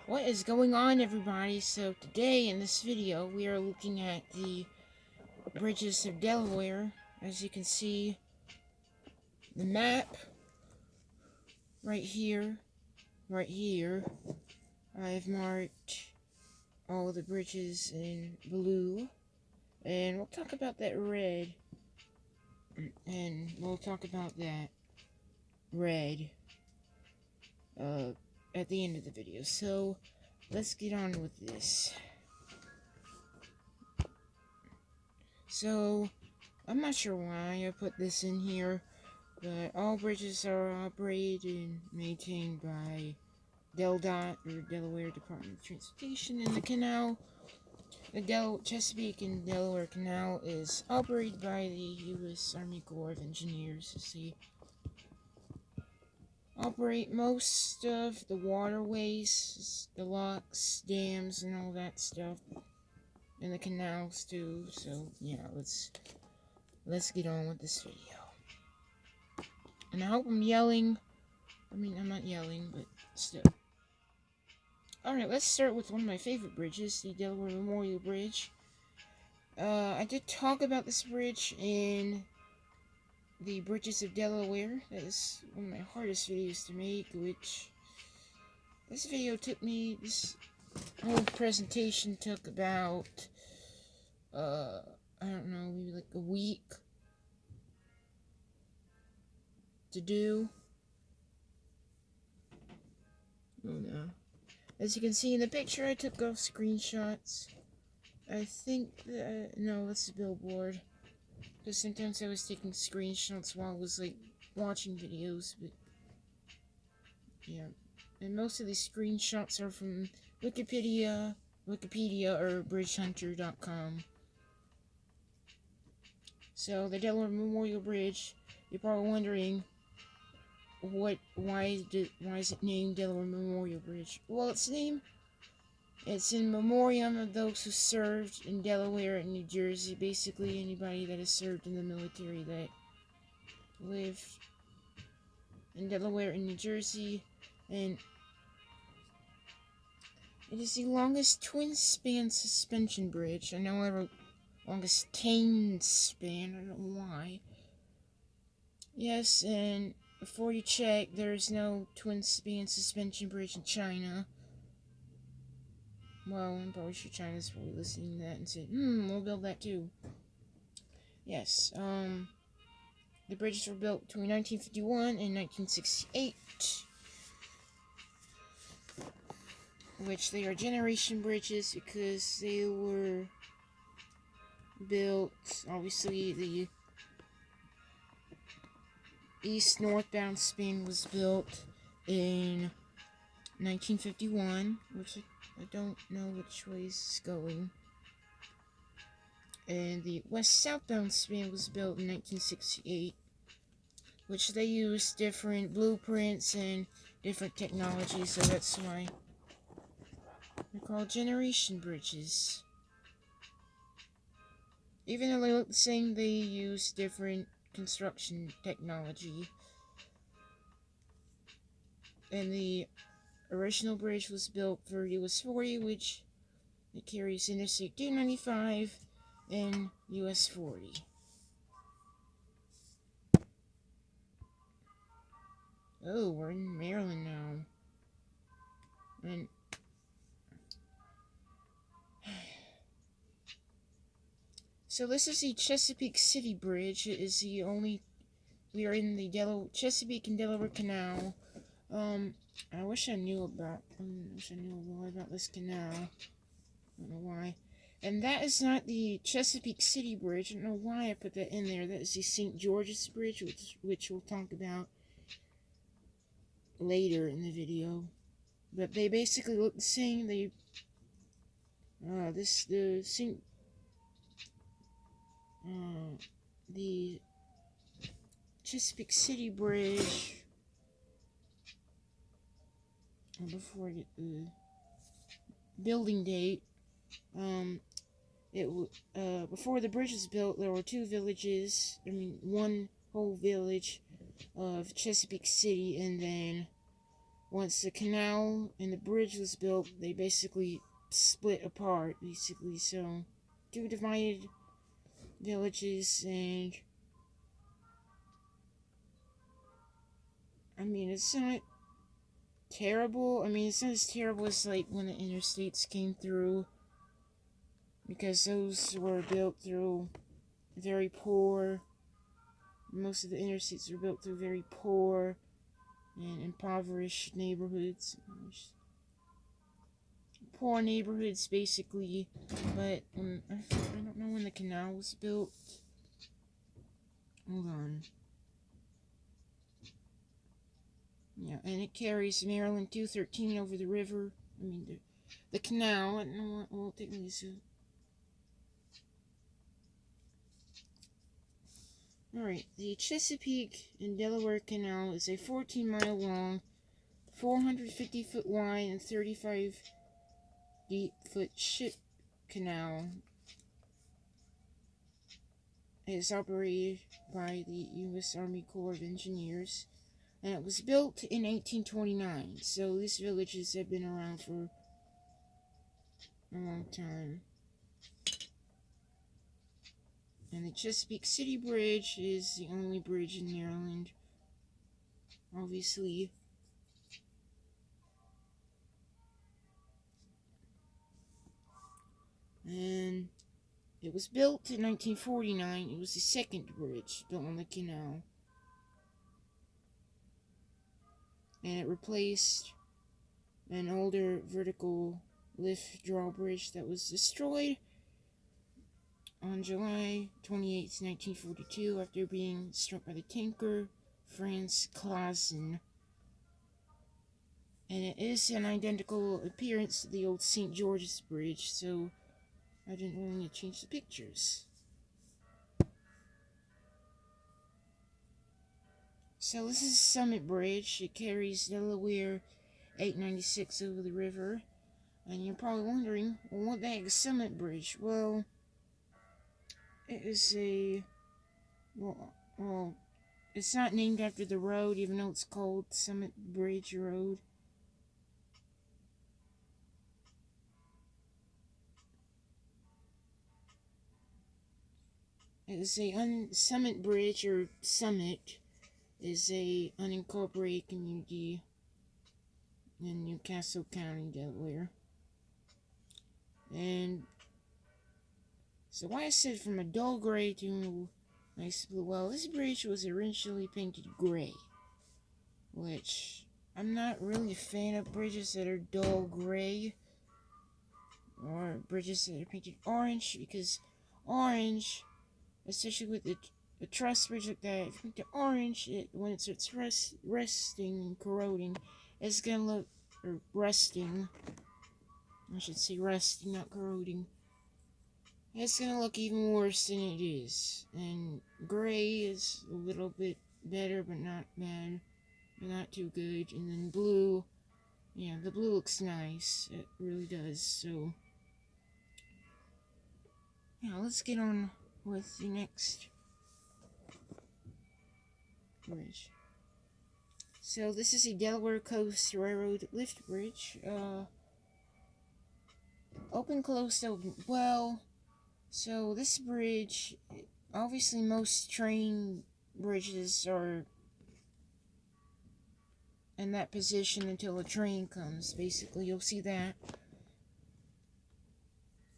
What is going on, everybody? So today in this video we are looking at the Bridges of Delaware. As you can see, the map right here, I've marked all the bridges in blue, and we'll talk about that red, and we'll talk about that red at the end of the video. So let's get on with this. So I'm not sure why I put this in here, but all bridges are operated and maintained by DelDOT, or Delaware Department of Transportation, and the canal, the Chesapeake and Delaware Canal, is operated by the U.S. Army Corps of Engineers. They operate most of the waterways, the locks, dams, and all that stuff, and the canals too. So yeah, let's get on with this video. And I hope I'm yelling. I mean, I'm not yelling, but still. Alright, let's start with one of my favorite bridges, the Delaware Memorial Bridge. I did talk about this bridge in the Bridges of Delaware. That is one of my hardest videos to make, which this whole presentation took about, I don't know, maybe like a week to do. Oh no. As you can see in the picture, I took off screenshots. I think, no, that's a billboard. Because sometimes I was taking screenshots while I was, like, watching videos, but, yeah. And most of these screenshots are from Wikipedia, or bridgehunter.com. So, the Delaware Memorial Bridge, you're probably wondering, why is it named Delaware Memorial Bridge? Well, it's in memoriam of those who served in Delaware and New Jersey. Basically, anybody that has served in the military that lived in Delaware and New Jersey. And it is the longest twin-span suspension bridge. I know I wrote longest tame span. I don't know why. Yes, and before you check, there's no twin-span suspension bridge in China. Well, I'm probably sure China's probably listening to that and said, we'll build that too. Yes, the bridges were built between 1951 and 1968, which they are generation bridges because they were built, obviously, the east-northbound span was built in 1951, which I don't know which way it's going. And the west-southbound span was built in 1968, which they used different blueprints and different technology, so that's why they're called generation bridges. Even though they look the same, they use different construction technology. And the original bridge was built for US 40, which it carries Interstate 295 and US 40. Oh, we're in Maryland now. And so this is the Chesapeake City Bridge. It is the only... We are in the Chesapeake and Delaware Canal. I wish I knew more about this canal. I don't know why. And that is not the Chesapeake City Bridge. I don't know why I put that in there. That is the St. George's Bridge, which we'll talk about later in the video. But they basically look the same. The Chesapeake City Bridge. Before I get the building date, before the bridge was built, there were one whole village of Chesapeake City, and then once the canal and the bridge was built, they basically split apart, basically. So, two divided villages, and I mean, it's not terrible. I mean, it's not as terrible as like when the interstates came through, because those were built through very poor. Most of the interstates were built through very poor and impoverished neighborhoods. Poor neighborhoods, basically. But I don't know when the canal was built. Hold on. Yeah, and it carries Maryland 213 over the river. I mean, the canal. I don't know what, well, technically, so. Alright, the Chesapeake and Delaware Canal is a 14-mile long, 450-foot wide, and 35-foot ship canal. It is operated by the U.S. Army Corps of Engineers, and it was built in 1829, so these villages have been around for a long time. And the Chesapeake City Bridge is the only bridge in Maryland, obviously. And it was built in 1949. It was the second bridge built on the canal. And it replaced an older vertical lift drawbridge that was destroyed on July 28, 1942, after being struck by the tanker Franz Clausen. And it is an identical appearance to the old St. George's Bridge, so I didn't really need to change the pictures. So this is Summit Bridge. It carries Delaware 896 over the river. And you're probably wondering, well, what the heck is Summit Bridge? Well, it is a... Well, it's not named after the road, even though it's called Summit Bridge Road. It is a Summit Bridge, or Summit, is a unincorporated community in Newcastle County, Delaware. And so why I said from a dull gray to nice blue, well, this bridge was originally painted gray, which I'm not really a fan of bridges that are dull gray, or bridges that are painted orange, because orange, especially with a truss bridge like that, if you paint it orange, when it starts rusting and corroding, it's gonna look, or rusting, I should say rusting, not corroding, it's gonna look even worse than it is. And gray is a little bit better, but not bad, but not too good. And then blue, yeah, the blue looks nice, it really does. So yeah, let's get on with the next bridge. So this is a Delaware Coast Railroad lift bridge. Open, closed, open. Well, so this bridge, obviously most train bridges are in that position until a train comes. Basically, you'll see that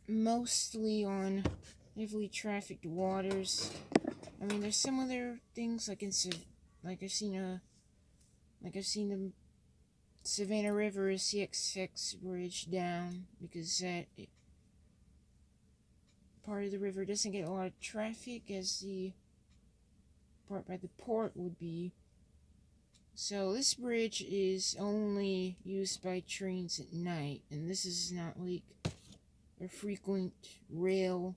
mostly on heavily trafficked waters. I mean, there's some other things like I've seen the Savannah River CXX bridge down, because that part of the river doesn't get a lot of traffic as the part by the port would be. So this bridge is only used by trains at night, and this is not like a frequent rail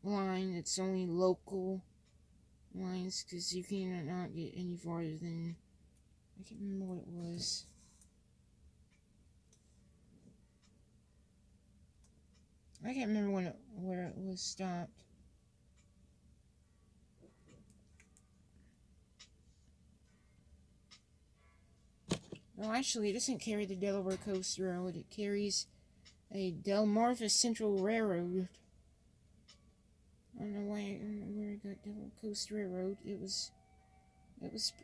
line. It's only local lines, because you cannot get any farther than, I can't remember what it was. I can't remember where it was stopped. No, actually, it doesn't carry the Delaware Coast Railroad. It carries a Delmarva Central Railroad. I don't know why. I don't know where I got Delaware Coast Railroad.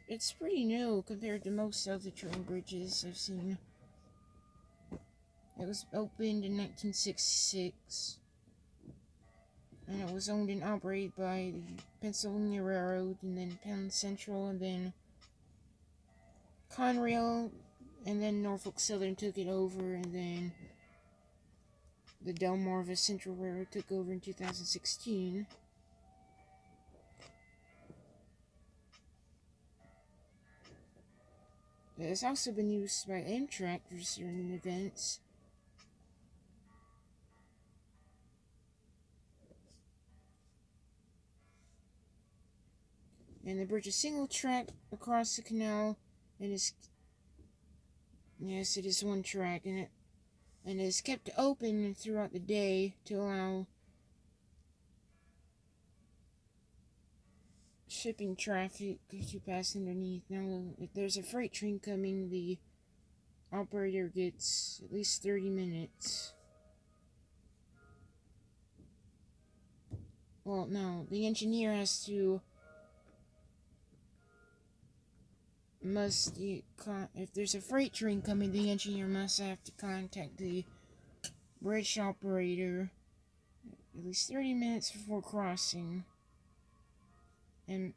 It's pretty new compared to most other train bridges I've seen. It was opened in 1966, and it was owned and operated by the Pennsylvania Railroad, and then Penn Central, and then Conrail, and then Norfolk Southern took it over, and then the Delmarva Central Railroad took over in 2016. It has also been used by Amtrak for certain events. And the bridge is single track across the canal, and is, yes, it is one track, and it is kept open throughout the day to allow shipping traffic to pass underneath. Now, if there's a freight train coming, the operator gets at least 30 minutes. Well, no, the engineer has to if there's a freight train coming, the engineer must have to contact the bridge operator at least 30 minutes before crossing. And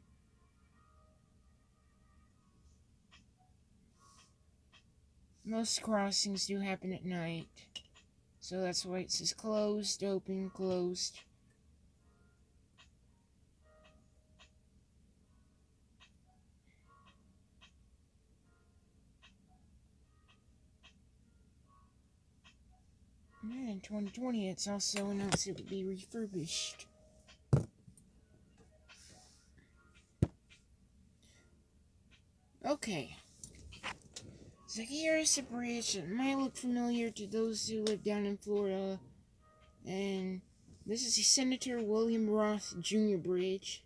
most crossings do happen at night, so that's why it says closed, open, closed. And in 2020, it's also announced it would be refurbished. Okay. So here's a bridge that might look familiar to those who live down in Florida. And this is the Senator William Roth Jr. Bridge.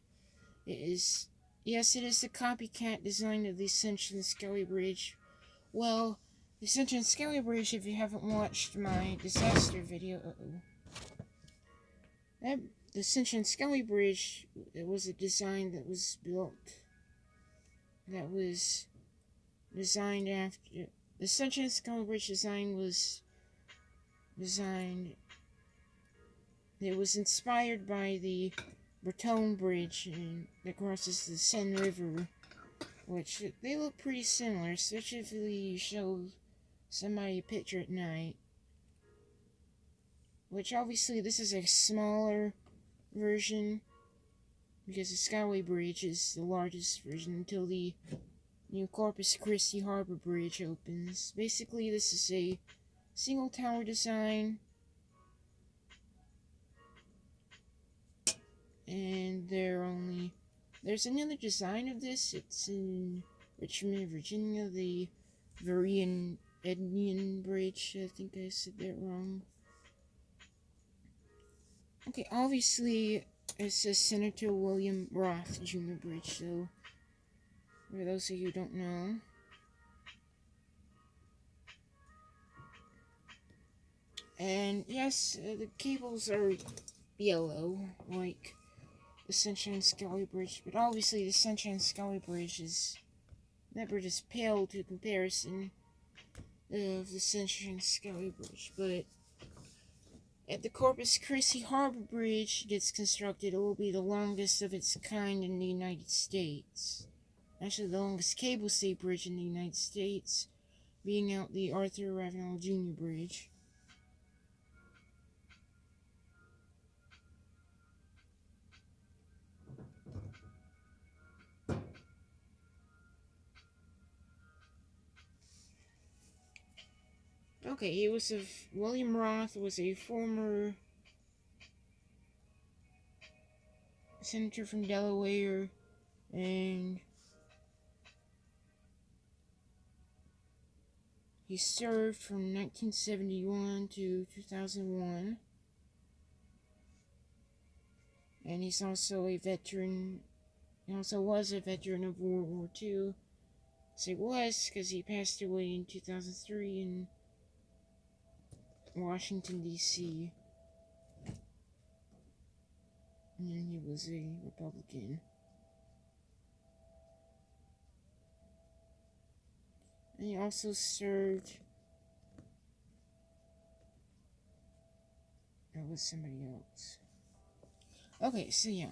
Yes, it is the copycat design of the Ascension Skelly Bridge. Well, the Ascension Skelly Bridge, if you haven't watched my disaster video, the Ascension Skelly Bridge, it was a design that was designed after, the Ascension Skelly Bridge design was designed, it was inspired by the Breton Bridge that crosses the Seine River, which they look pretty similar, especially if you show somebody a picture at night. Which obviously this is a smaller version, because the Skyway Bridge is the largest version until the new Corpus Christi Harbor Bridge opens. Basically, this is a single tower design, and there's another design of this. It's in Richmond, Virginia, the Varian Ednian Bridge. I think I said that wrong. Okay, obviously it says Senator William Roth Jr. Bridge, so for those of you who don't know. And yes, the cables are yellow, like the Sunshine Skelly Bridge, but obviously the Sunshine Skelly Bridge is pale to comparison of the Sunshine Skelly Bridge. But at the Corpus Christi Harbor Bridge gets constructed, it will be the longest of its kind in the United States. Actually, the longest cable-stayed bridge in the United States, being out the Arthur Ravenel Jr. Bridge. Okay, William Roth was a former senator from Delaware, and he served from 1971 to 2001. And he's also a veteran. He also was a veteran of World War II. So it was, because he passed away in 2003 in Washington, D.C. And he was a Republican. And he also served... That was somebody else. Okay, so yeah.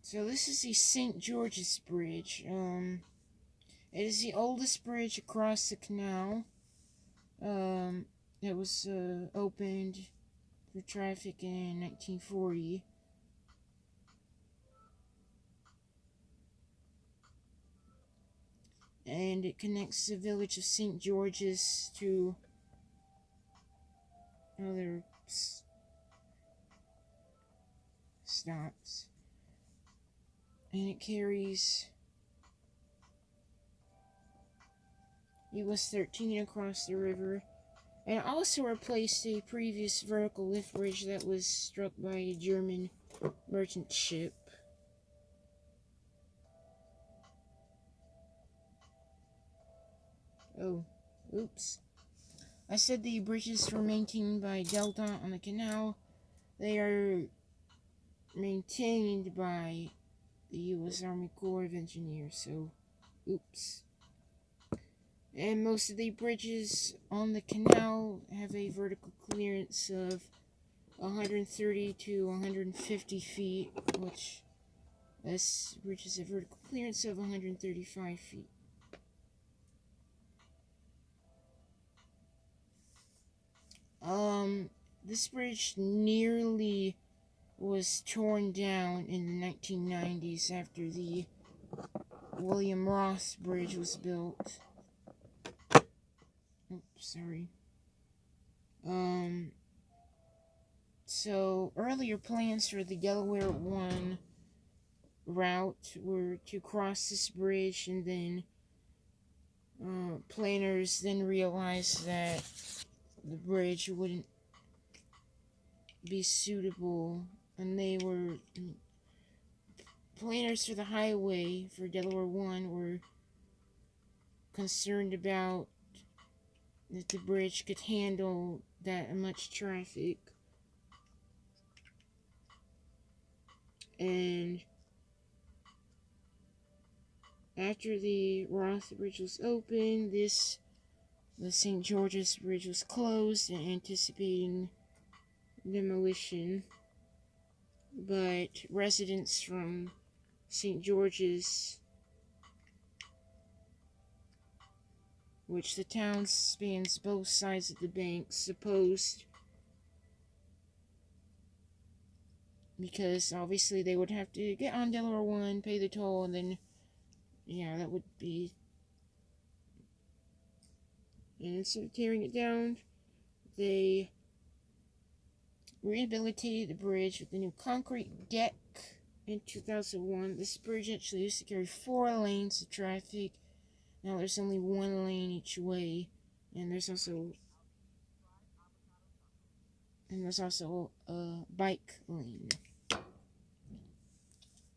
So this is the St. George's Bridge. It is the oldest bridge across the canal. It was opened for traffic in 1940. And it connects the village of St. George's to other stops. And it carries US 13 across the river. And also replaced a previous vertical lift bridge that was struck by a German merchant ship. Oh, oops. I said the bridges were maintained by Delta on the canal. They are maintained by the U.S. Army Corps of Engineers, so oops. And most of the bridges on the canal have a vertical clearance of 130 to 150 feet, which this bridge has a vertical clearance of 135 feet. This bridge nearly was torn down in the 1990s after the William Roth Bridge was built. Oops, sorry. So earlier plans for the Delaware 1 route were to cross this bridge, and then planners then realized that the bridge wouldn't be suitable, and they were planners for the highway for Delaware 1 were concerned about that the bridge could handle that much traffic. And after the Roth Bridge was opened, the St. George's Bridge was closed and anticipating demolition. But residents from St. George's, which the town spans both sides of the banks, opposed, because obviously they would have to get on Delaware 1, pay the toll, and then, yeah, that would be... And instead of tearing it down, they rehabilitated the bridge with a new concrete deck in 2001. This bridge actually used to carry 4 lanes of traffic. Now there's only 1 lane each way, and there's also a bike lane,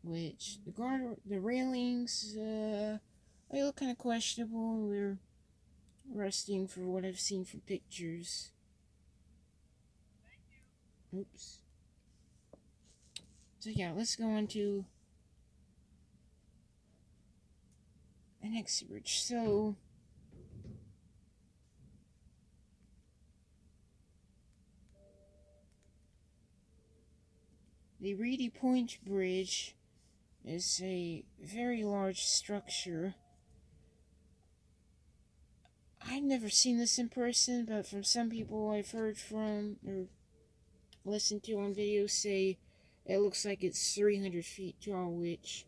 which the railings they look kind of questionable. They're rusting for what I've seen from pictures. Oops. So yeah, let's go on to the next bridge. So the Reedy Point Bridge is a very large structure. I've never seen this in person, but from some people I've heard from or listened to on video say it looks like it's 300 feet tall, which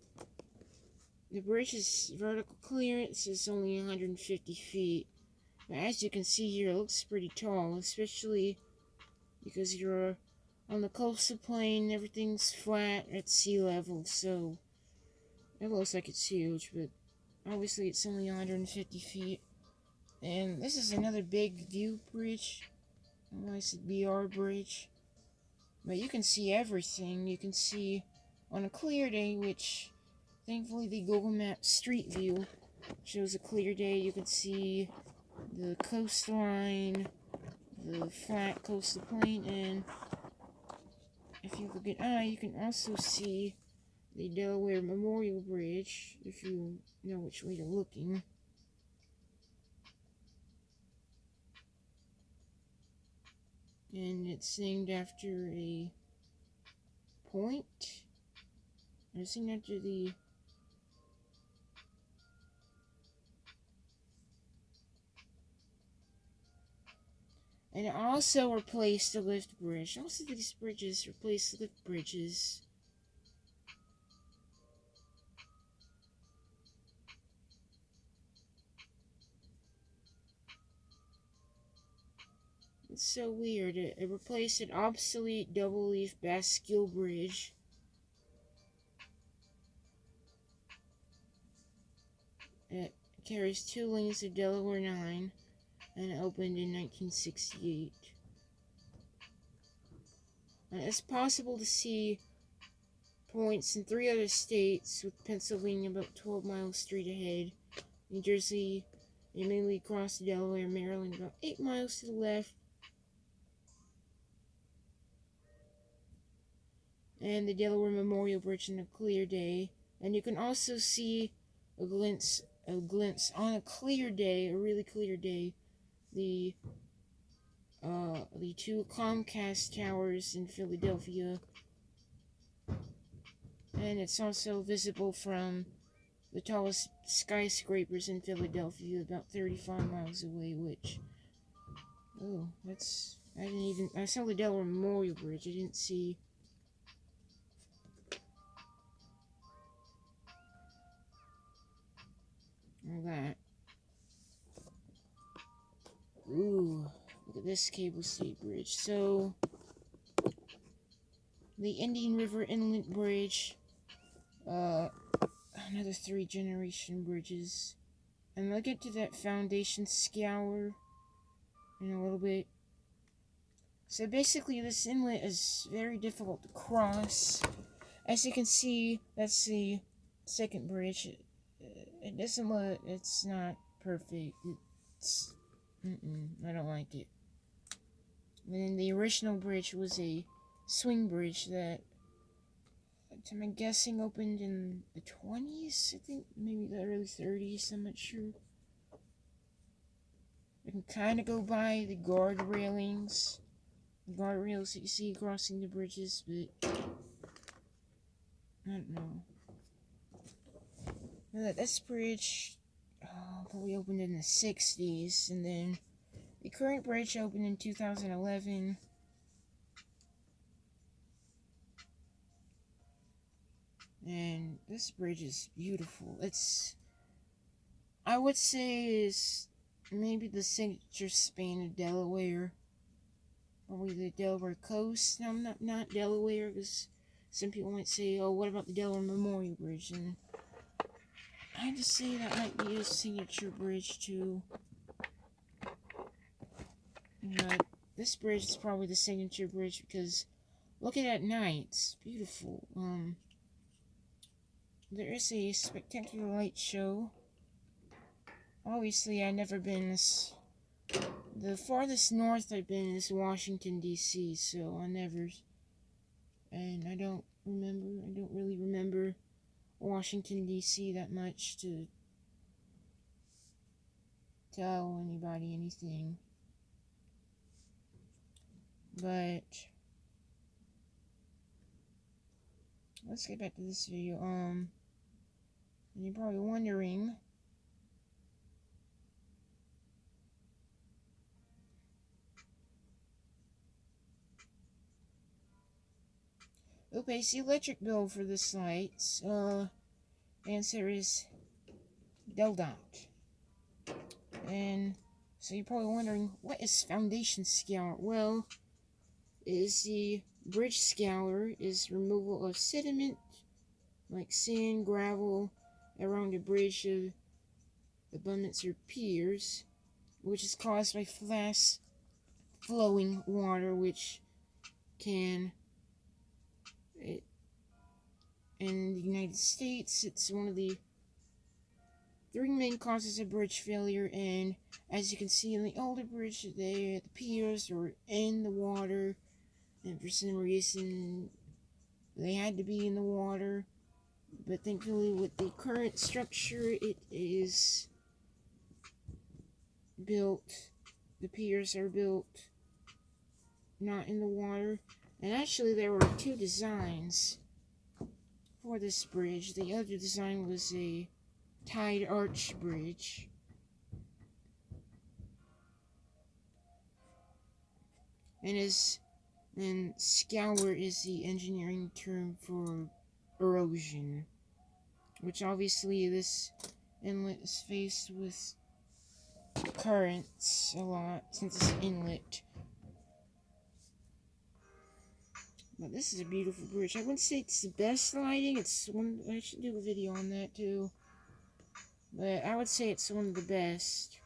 the bridge's vertical clearance is only 150 feet. But as you can see here, it looks pretty tall, especially because you're on the coastal plain, everything's flat at sea level, so it looks like it's huge, but obviously it's only 150 feet. And this is another big view bridge. I said BR bridge. But you can see everything. You can see on a clear day, which Thankfully, the Google Maps Street View shows a clear day. You can see the coastline, the flat coastal plain, and if you have a good eye, you can also see the Delaware Memorial Bridge, if you know which way you're looking. And it's named after a point. It's named after the... And it also replaced the lift bridge. Most of these bridges replaced lift bridges. It's so weird. It replaced an obsolete double-leaf bascule bridge. It carries 2 lanes of Delaware 9, and it opened in 1968. And it's possible to see points in 3 other states, with Pennsylvania about 12 miles straight ahead, New Jersey immediately across Delaware, Maryland about 8 miles to the left, and the Delaware Memorial Bridge on a clear day. And you can also see a glimpse on a clear day, a really clear day, the 2 Comcast towers in Philadelphia, and it's also visible from the tallest skyscrapers in Philadelphia, about 35 miles away, which, oh, I saw the Delaware Memorial Bridge, I didn't see all that. Ooh, look at this cable stayed bridge. So, the Indian River Inlet Bridge, another 3-generation bridges. And we'll get to that foundation scour in a little bit. So basically, this inlet is very difficult to cross. As you can see, that's the second bridge. It doesn't look, it's not perfect. It's, I don't like it. And then the original bridge was a swing bridge that, I'm guessing, opened in the 20s, I think, maybe the early 30s, I'm not sure. You can kind of go by the guard railings, the guardrails that you see crossing the bridges, but I don't know. This bridge probably opened in the 60s, and then the current bridge opened in 2011. And this bridge is beautiful. I would say, is maybe the signature span of Delaware. Probably the Delaware coast. No, not Delaware, because some people might say, oh, what about the Delaware Memorial Bridge? And I just say that might be a signature bridge too. But this bridge is probably the signature bridge because look at it at night. It's beautiful. There is a spectacular light show. Obviously, I've never been this. The farthest north I've been is Washington, D.C., so I never. And I don't really remember Washington, D.C. that much to tell anybody anything. But let's get back to this video. And you're probably wondering, who pays the electric bill for this light? Answer is DelDOT. And so you're probably wondering, what is foundation scour? Well, is the bridge scour is removal of sediment like sand, gravel around the bridge of abundance or piers, which is caused by fast flowing water, which can in the United States. It's one of the three main causes of bridge failure, and as you can see in the older bridge, the piers were in the water, and for some reason they had to be in the water. But thankfully, with the current structure, it is built, the piers are built not in the water. And actually, there were two designs for this bridge. The other design was a tide arch bridge. And scour is the engineering term for erosion, which obviously this inlet is faced with currents a lot since it's inlet. But this is a beautiful bridge. I wouldn't say it's the best lighting. It's one. I should do a video on that too. But I would say it's one of the best,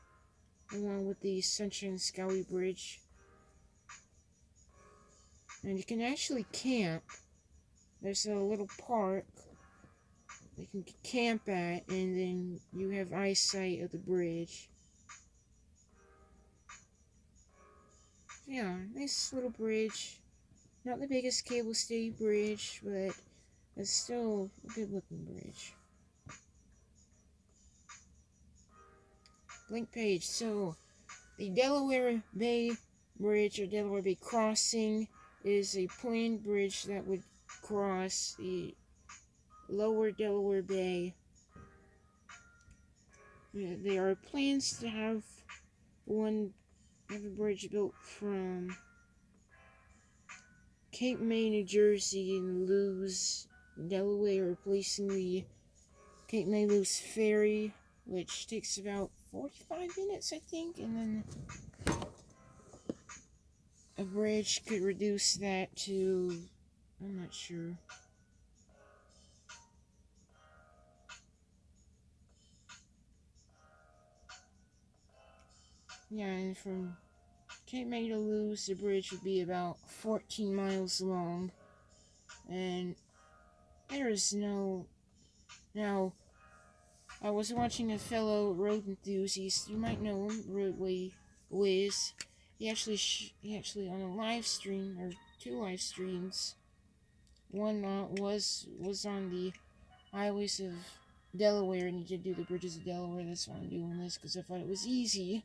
along with the Sunshine Scowy Bridge. And you can actually camp. There's a little park you can camp at, and then you have eyesight of the bridge. Yeah, nice little bridge. Not the biggest cable stay bridge, but it's still a good looking bridge. Blank page. So, the Delaware Bay Bridge, or Delaware Bay Crossing, is a planned bridge that would cross the lower Delaware Bay. There are plans to have a bridge built from Cape May, New Jersey, and Lewes, Delaware, replacing the Cape May Lewes ferry, which takes about 45 minutes, I think, and then a bridge could reduce that to, I'm not sure. Yeah, and from Cape May to Lewes, the bridge would be about 14 miles long, and there is no... Now, I was watching a fellow road enthusiast, you might know him, Roadway Wiz. He actually on a live stream, or two live streams, one was on the highways of Delaware, and he did do the Bridges of Delaware. That's why I'm doing this, because I thought it was easy.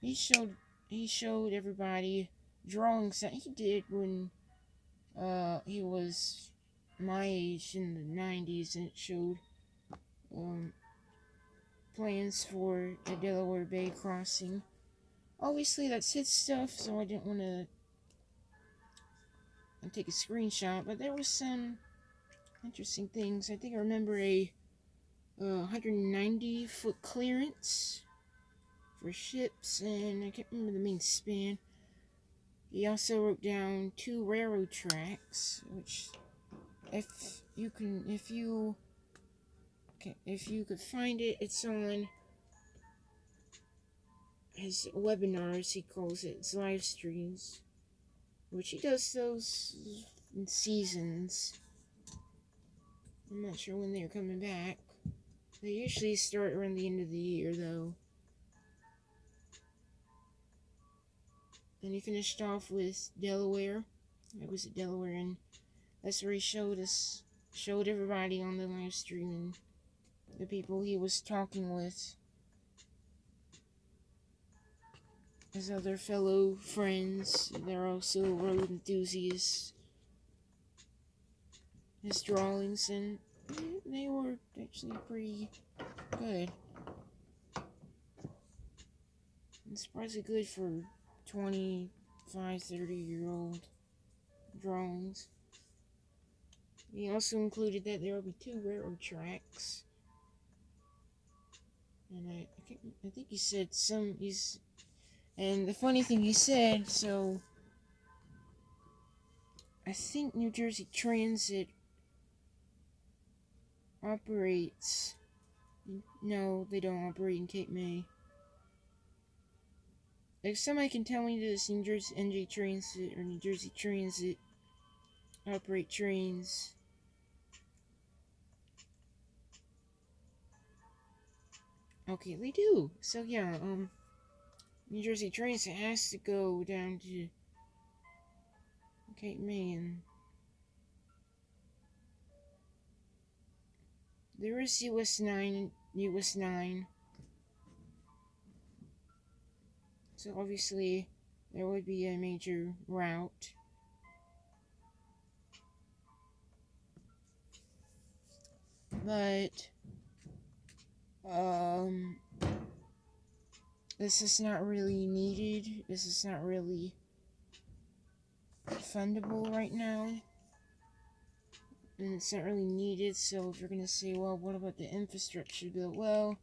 He showed everybody drawings that he did when he was my age in the 90s, and it showed plans for a Delaware Bay crossing. Obviously, that's his stuff, so I didn't want to take a screenshot, but there was some interesting things. I think I remember a 190-foot clearance for ships, and I can't remember the main span. He also wrote down 2 railroad tracks, which if you could find it, it's on his webinars, he calls it, his live streams, which he does those in seasons. I'm not sure when they're coming back. They usually start around the end of the year, though. Then he finished off with Delaware. I was at Delaware, and that's where he showed everybody on the live stream and the people he was talking with, his other fellow friends. They're also road enthusiasts. His drawings, and they were actually pretty good. And surprisingly good for 25, 30-year-old drawings. He also included that there will be 2 railroad tracks. And I think he said and the funny thing he said, so I think New Jersey Transit operates, no, they don't operate in Cape May. If somebody can tell me this, New Jersey NJ Transit or New Jersey Transit operate trains. Okay, they do. So yeah, New Jersey trains, it has to go down to Cape May. There is US 9, US 9. So obviously, there would be a major route. But, this is not really needed. This is not really fundable right now. And it's not really needed, so if you're gonna say, well, what about the infrastructure bill? Well,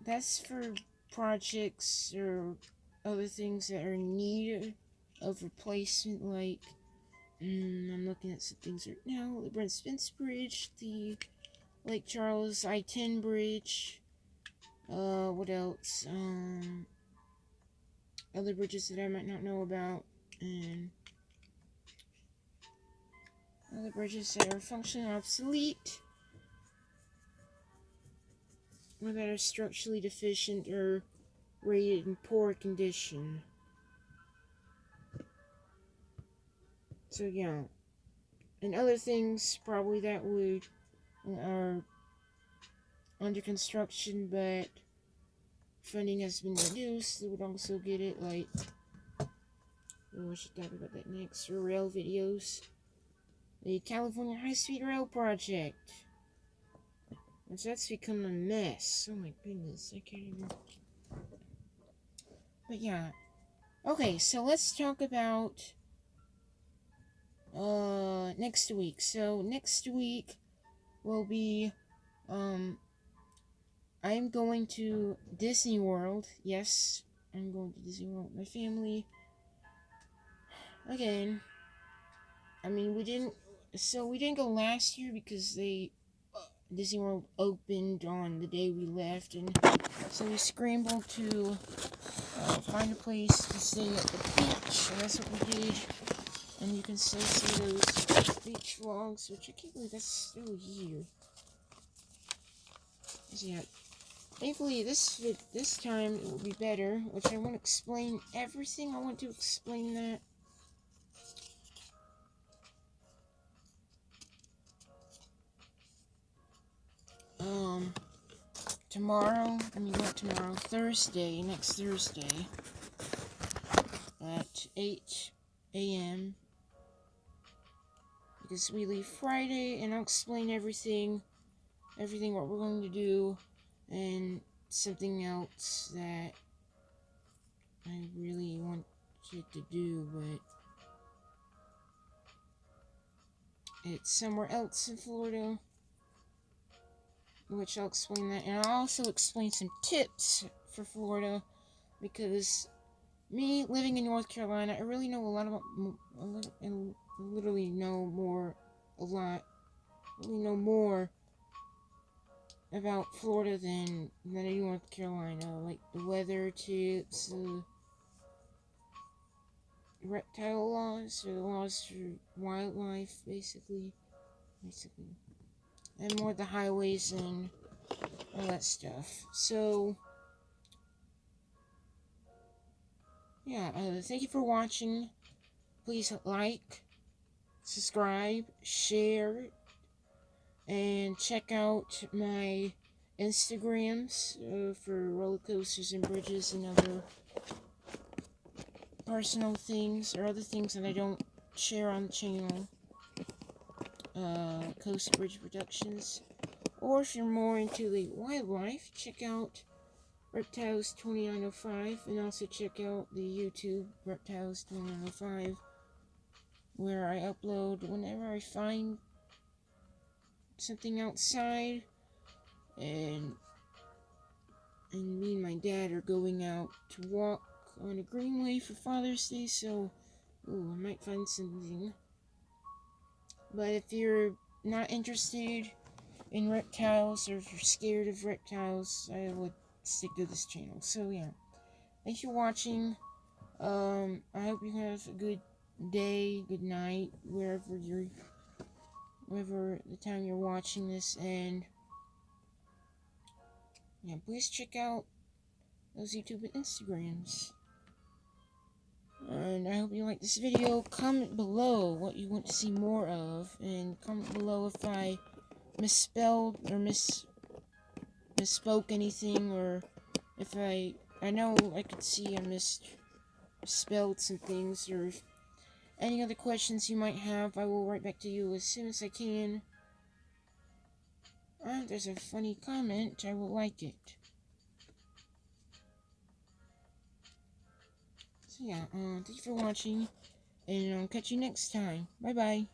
that's for projects or other things that are in need of replacement, like, I'm looking at some things right now. The Brent Spence Bridge, the Lake Charles I-10 Bridge, what else? Other bridges that I might not know about, and other bridges that are functionally obsolete, or that are structurally deficient or rated in poor condition. So yeah, and other things probably that are under construction, but funding has been reduced. They would also get it, like, I should talk about that next. Rail videos. The California High-Speed Rail Project. Which that's become a mess. Oh my goodness, I can't even. But yeah. Okay, so let's talk about next week. So next week will be I'm going to Disney World. Yes, I'm going to Disney World with my family. Again, I mean, we didn't go last year because Disney World opened on the day we left, and so we scrambled to find a place to stay at the beach, and that's what we did. And you can still see those beach vlogs, which I can't believe that's still here. So yeah, thankfully this time it will be better, which I want to explain everything. I want to explain that. Thursday, next Thursday, at 8 a.m. Because we leave Friday, and I'll explain everything what we're going to do, and something else that I really wanted to do, but it's somewhere else in Florida, which I'll explain that, and I'll also explain some tips for Florida, because me living in North Carolina, I really know a lot about, and literally know more about Florida than I do North Carolina, like the weather tips, reptile laws, or the laws for wildlife, basically, and more the highways and all that stuff. So, yeah, thank you for watching. Please like, subscribe, share, and check out my Instagrams for roller coasters and bridges and other personal things or other things that I don't share on the channel. Coast Bridge Productions. Or if you're more into the wildlife, check out Reptiles 2905, and also check out the YouTube Reptiles 2905, where I upload whenever I find something outside, and me and my dad are going out to walk on a greenway for Father's Day, so I might find something. But if you're not interested in reptiles, or if you're scared of reptiles, I would stick to this channel. So yeah, thanks for watching. I hope you have a good day, good night, wherever the time you're watching this, and yeah, please check out those YouTube and Instagrams. And I hope you like this video. Comment below what you want to see more of, and comment below if I misspelled or misspoke anything, or if I know I could see I misspelled some things, or any other questions you might have. I will write back to you as soon as I can. If there's a funny comment, I will like it. So yeah, thank you for watching, and I'll catch you next time. Bye bye.